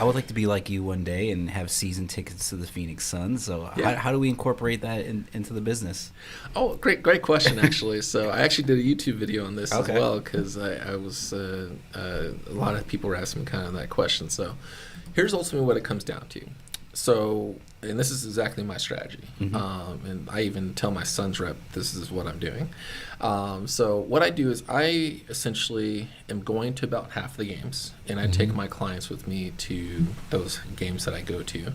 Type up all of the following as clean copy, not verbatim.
I would like to be like you one day and have season tickets to the Phoenix Suns. So Yeah. how do we incorporate that into the business? Oh, great question, actually. So I actually did a YouTube video on this Okay. as well because I was a lot of people were asking me kind of that question. So here's ultimately what it comes down to. So, and this is exactly my strategy. And I even tell my son's rep, this is what I'm doing. So what I do is I essentially am going to about half the games, and I take my clients with me to those games that I go to.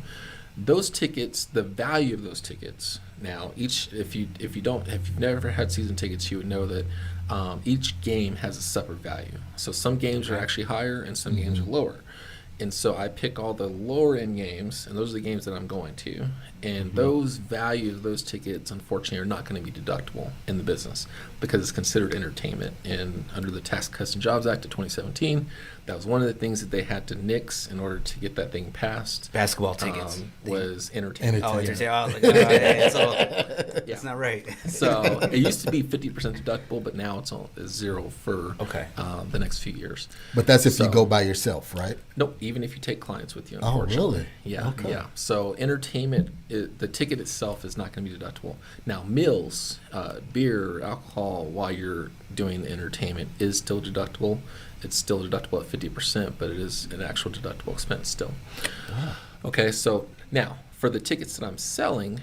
Those tickets, the value of those tickets. Now, if you've never had season tickets, you would know that each game has a separate value. So some games are actually higher, and some games are lower. And so I pick all the lower end games, and those are the games that I'm going to. And those values, those tickets, unfortunately, are not going to be deductible in the business because it's considered entertainment. And under the Tax Cuts and Jobs Act of 2017, that was one of the things that they had to nix in order to get that thing passed. Basketball tickets. Was entertainment. Oh, Entertainment. I was like, that's not right. So it used to be 50% deductible, but now it's zero for Okay. the next few years. But that's if you So- go by yourself, right? Nope, even if you take clients with you, Oh, unfortunately. really? Yeah, Okay. yeah. So entertainment, the ticket itself is not going to be deductible. Now, meals, beer, alcohol, while you're doing the entertainment is still deductible. It's still deductible at 50%, but it is an actual deductible expense still. Okay, so now for the tickets that I'm selling,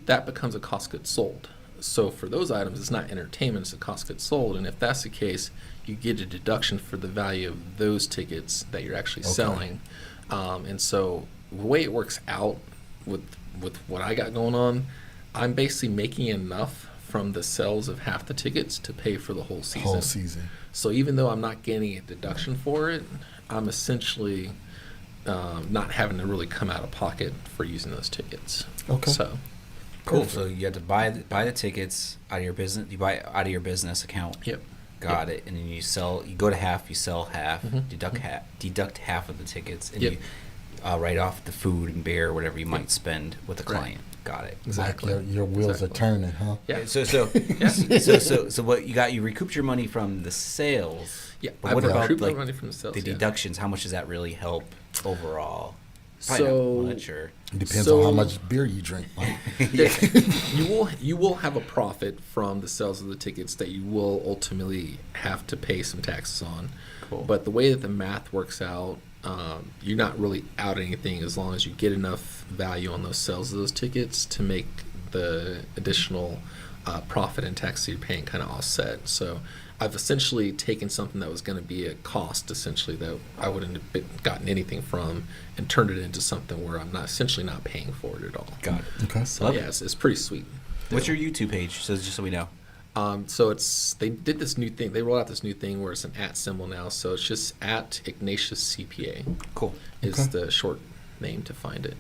that becomes a cost goods sold. So for those items, it's not entertainment, it's a cost goods sold. And if that's the case, you get a deduction for the value of those tickets that you're actually selling. And so the way it works out with what I got going on, I'm basically making enough from the sales of half the tickets to pay for the whole season. Whole season. So even though I'm not getting a deduction for it, I'm essentially not having to really come out of pocket for using those tickets. Okay. So Cool. So you have to buy the tickets out of your business. You buy it out of your business account. Yep. Got it. And then you sell. You go to half. You sell half. Mhm. Deduct half of the tickets, and Yep. you write off the food and beer, whatever you might spend with the Right. client. Got it. Exactly. Your wheels Exactly. are turning, huh? Yeah. So what you got? You recouped your money from the sales. Yeah. But I what about recouped my like money from the sales. the yeah. deductions? How much does that really help overall? Probably So not much, or It depends So- on how much beer you drink. Mike. you will have a profit from the sales of the tickets that you will ultimately have to pay some taxes on. Cool. But the way that the math works out, you're not really out anything as long as you get enough value on those sales of those tickets to make the additional profit and tax that you're paying kind of offset. So I've essentially taken something that was going to be a cost, essentially, that I wouldn't have gotten anything from, and turned it into something where I'm not essentially not paying for it at all. got it. Okay. So Love yeah, it. it's pretty sweet. What's your YouTube page? So just so we know. So they did this new thing. They rolled out this new thing where it's an @ symbol now. So it's just @ Ignatius CPA Cool. is Okay. the short name to find it.